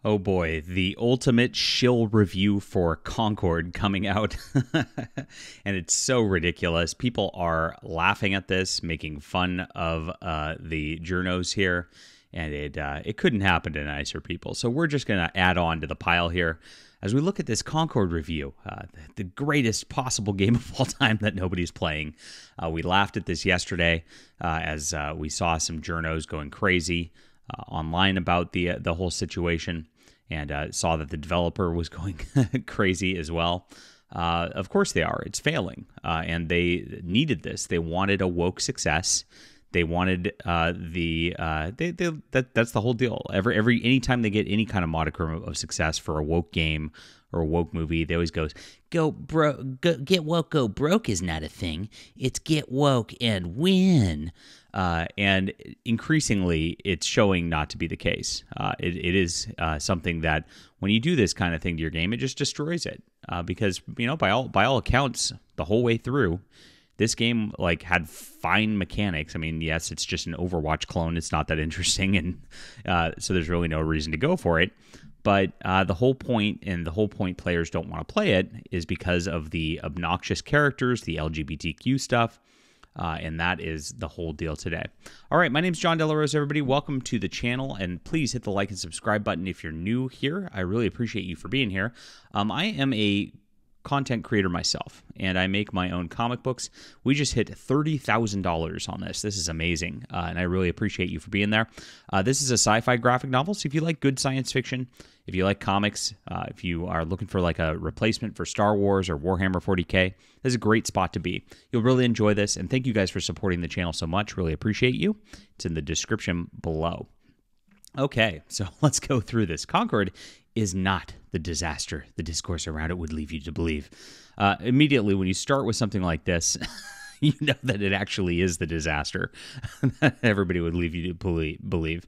Oh boy, the ultimate shill review for Concord coming out. And it's so ridiculous. People are laughing at this, making fun of the journos here. And it couldn't happen to nicer people. So we're just going to add on to the pile here as we look at this Concord review, the greatest possible game of all time that nobody's playing. We laughed at this yesterday as we saw some journos going crazy online about the whole situation. And saw that the developer was going crazy as well. Of course they are. It's failing. And they needed this. They wanted a woke success. They wanted that's the whole deal. Anytime they get any kind of modicum of success for a woke game or a woke movie, they always go get woke, go broke is not a thing. It's get woke and win. And increasingly, it's showing not to be the case. It is something that when you do this kind of thing to your game, it just destroys it. Because by all accounts, the whole way through, this game had fine mechanics. I mean, yes, it's just an Overwatch clone. It's not that interesting, and so there's really no reason to go for it. But the whole point players don't want to play it is because of the obnoxious characters, the LGBTQ stuff. And that is the whole deal today. All right, my name's John Delarose, everybody. Welcome to the channel, and please hit the like and subscribe button if you're new here. I really appreciate you for being here. I am a content creator myself, and I make my own comic books. We just hit $30,000 on this. This is amazing, and I really appreciate you for being there. This is a sci-fi graphic novel, so if you like good science fiction, if you like comics, if you are looking for a replacement for Star Wars or Warhammer 40K, this is a great spot to be. You'll really enjoy this, and thank you guys for supporting the channel so much. Really appreciate you. It's in the description below. Okay, so let's go through this. Concord is not the disaster the discourse around it would leave you to believe. Immediately, when you start with something like this, you know that it actually is the disaster that everybody would leave you to believe,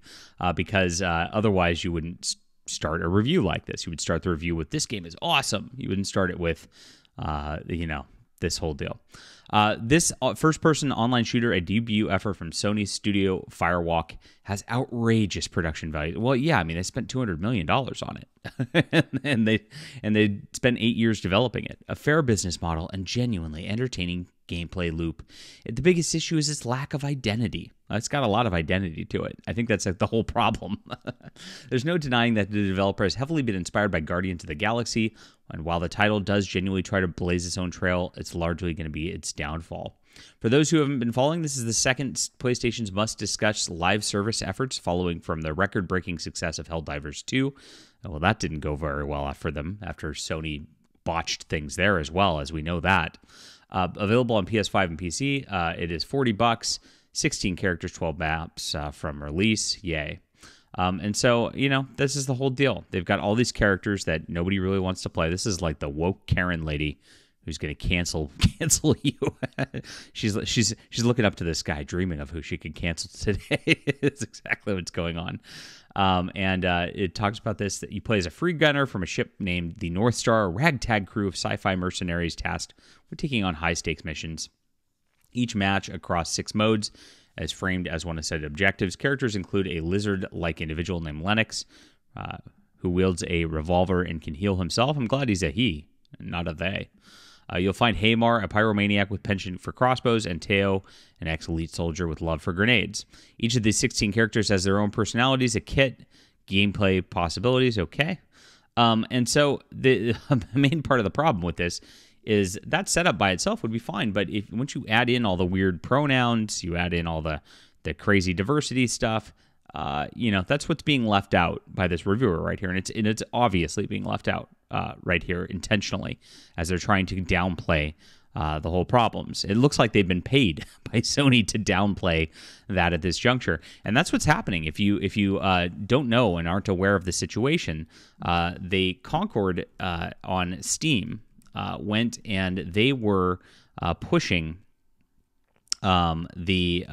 because otherwise you wouldn't start a review like this. You would start the review with, this game is awesome. You wouldn't start it with, this whole deal. This first-person online shooter, a debut effort from Sony's studio Firewalk, has outrageous production value. Well, yeah, I mean, they spent $200 million on it, and they spent 8 years developing it. A fair business model and genuinely entertaining gameplay loop. The biggest issue is its lack of identity. It's got a lot of identity to it. I think that's the whole problem. There's no denying that the developer has heavily been inspired by Guardians of the Galaxy, and while the title does genuinely try to blaze its own trail, it's largely going to be its downfall. For those who haven't been following, this is the second PlayStation's must-discuss live service efforts following from the record-breaking success of Helldivers 2. Well, that didn't go very well for them after Sony botched things there as well, as we know that. Available on PS5 and PC, it is $40, 16 characters, 12 maps from release. Yay. And so, this is the whole deal. They've got all these characters that nobody really wants to play. This is like the woke Karen lady who's going to cancel you. she's looking up to this guy, dreaming of who she could cancel today. It's exactly what's going on. And it talks about this, that you play as a free gunner from a ship named the North Star, a ragtag crew of sci-fi mercenaries tasked with taking on high-stakes missions. Each match across 6 modes is framed as one of set objectives. Characters include a lizard-like individual named Lennox, who wields a revolver and can heal himself. I'm glad he's a he, not a they. You'll find Haymar, a pyromaniac with penchant for crossbows, and Teo, an ex-elite soldier with love for grenades. Each of these 16 characters has their own personalities, a kit, gameplay possibilities, okay. And so the main part of the problem with this is that setup by itself would be fine, but once you add in all the weird pronouns, you add in all the crazy diversity stuff, that's what's being left out by this reviewer right here, and it's obviously being left out right here intentionally as they're trying to downplay the whole problems. It looks like they've been paid by Sony to downplay that at this juncture, and that's what's happening. If you don't know and aren't aware of the situation, they Concord on Steam went and they were pushing the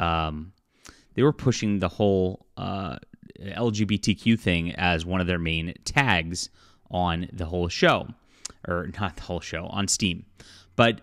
whole LGBTQ thing as one of their main tags on the whole show, or not the whole show, on Steam. But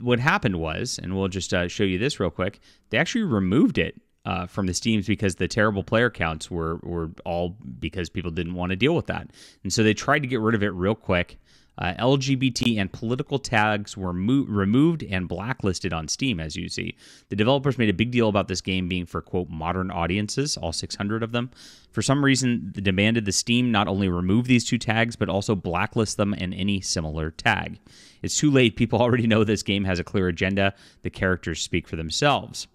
what happened was, and we'll just show you this real quick, they actually removed it from the Steams because the terrible player counts were all because people didn't want to deal with that. And so they tried to get rid of it real quick. LGBT and political tags were removed and blacklisted on Steam, as you see. The developers made a big deal about this game being for, quote, modern audiences, all 600 of them. For some reason, they demanded the Steam not only remove these 2 tags, but also blacklist them and any similar tag. It's too late. People already know this game has a clear agenda. The characters speak for themselves.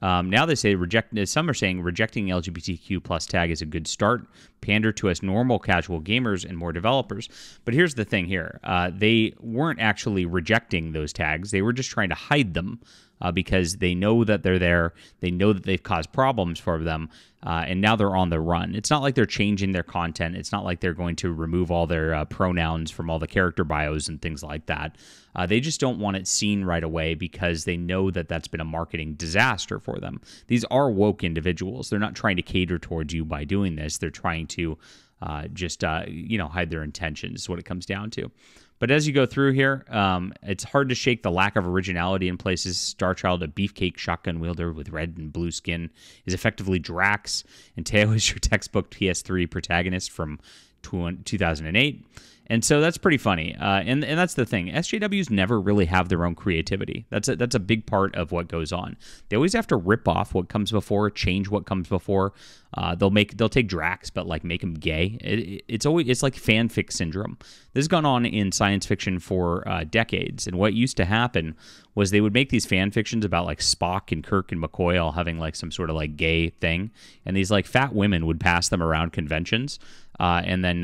Now they say some are saying rejecting LGBTQ plus tag is a good start, pander to us normal casual gamers and more developers. But here's the thing here. They weren't actually rejecting those tags. They were just trying to hide them because they know that they're there. They know that they've caused problems for them. And now they're on the run. It's not like they're changing their content. It's not like they're going to remove all their pronouns from all the character bios and things like that. They just don't want it seen right away because they know that that's been a marketing disaster for them. These are woke individuals. They're not trying to cater towards you by doing this. They're trying to just hide their intentions is what it comes down to. But as you go through here, it's hard to shake the lack of originality in places. Starchild, a beefcake shotgun wielder with red and blue skin, is effectively Drax, and Teo is your textbook PS3 protagonist from 2008. And so that's pretty funny. And that's the thing. SJWs never really have their own creativity. That's a big part of what goes on. They always have to rip off what comes before, change what comes before. They'll take Drax, but like make him gay. It's like fanfic syndrome. This has gone on in science fiction for decades. And what used to happen was they would make these fan fictions about like Spock and Kirk and McCoy all having like some sort of like gay thing, and these like fat women would pass them around conventions. And then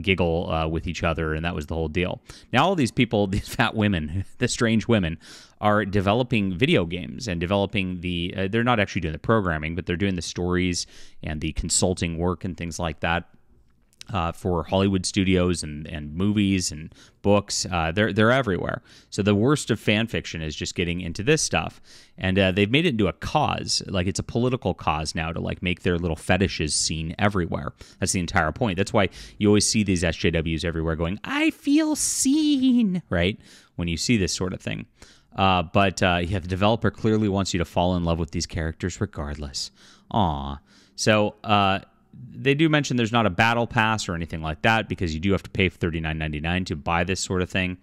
giggle with each other, and that was the whole deal. Now all these people, these fat women, the strange women, are developing video games and developing they're not actually doing the programming, but they're doing the stories and the consulting work and things like that. For Hollywood studios and movies and books. They're everywhere. So the worst of fan fiction is just getting into this stuff. And they've made it into a cause. Like it's a political cause now to like make their little fetishes seen everywhere. That's the entire point. That's why you always see these SJWs everywhere going, I feel seen, right? When you see this sort of thing. But the developer clearly wants you to fall in love with these characters regardless. Aw. So, they do mention there's not a battle pass or anything like that because you do have to pay $39.99 to buy this sort of thing.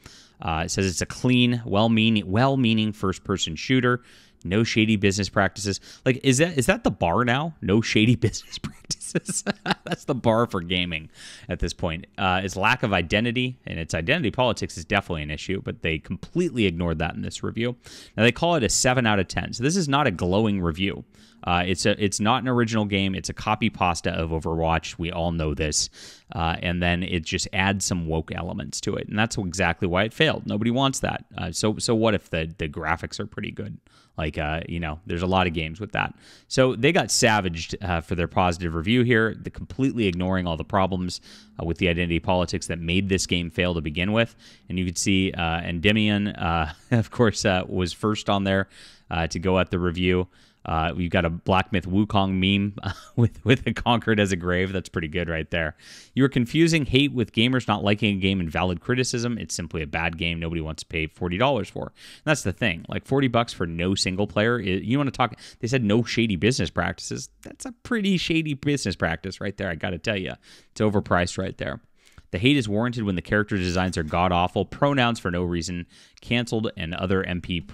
It says it's a clean, well-meaning first-person shooter. No shady business practices. Like, is that the bar now? No shady business practices. That's the bar for gaming at this point. Its lack of identity, and its identity politics is definitely an issue, but they completely ignored that in this review. Now, they call it a 7 out of 10. So this is not a glowing review. It's not an original game. It's a copy pasta of Overwatch. We all know this. And then it just adds some woke elements to it. And that's exactly why it failed. Nobody wants that. So what if the graphics are pretty good? Like, there's a lot of games with that. So they got savaged for their positive review here. They're completely ignoring all the problems with the identity politics that made this game fail to begin with. And you could see Endymion, of course, was first on there to go at the review. We've got a Black Myth Wukong meme with a Concord as a grave. That's pretty good right there. You are confusing hate with gamers not liking a game and valid criticism. It's simply a bad game nobody wants to pay $40 for. And that's the thing. Like $40 for no single player. You want to talk? They said no shady business practices. That's a pretty shady business practice right there. I got to tell you, it's overpriced right there. The hate is warranted when the character designs are god-awful, pronouns for no reason, canceled, and other MP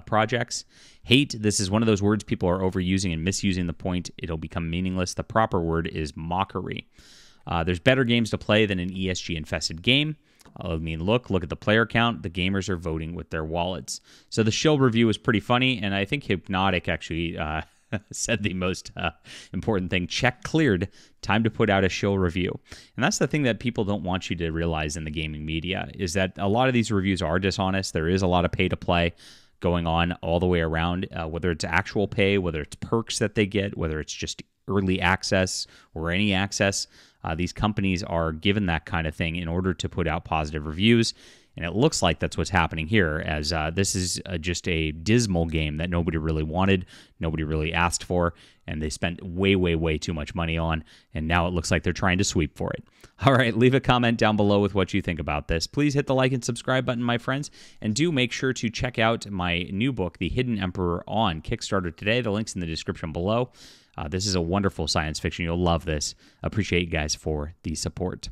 projects. Hate, this is one of those words people are overusing and misusing the point. It'll become meaningless. The proper word is mockery. There's better games to play than an ESG-infested game. I mean, look at the player count. The gamers are voting with their wallets. So the Shill review was pretty funny, and I think Hypnotic actually said the most important thing. Check cleared. Time to put out a Shill review. And that's the thing that people don't want you to realize in the gaming media, is that a lot of these reviews are dishonest. There is a lot of pay-to-play going on all the way around, whether it's actual pay, whether it's perks that they get, whether it's just early access or any access. These companies are given that kind of thing in order to put out positive reviews. And it looks like that's what's happening here, as this is just a dismal game that nobody really wanted, nobody really asked for, and they spent way, way, way too much money on, and now it looks like they're trying to sweep for it. All right, leave a comment down below with what you think about this. Please hit the like and subscribe button, my friends, and do make sure to check out my new book, The Hidden Emperor, on Kickstarter today. The link's in the description below. This is a wonderful science fiction. You'll love this. Appreciate you guys for the support.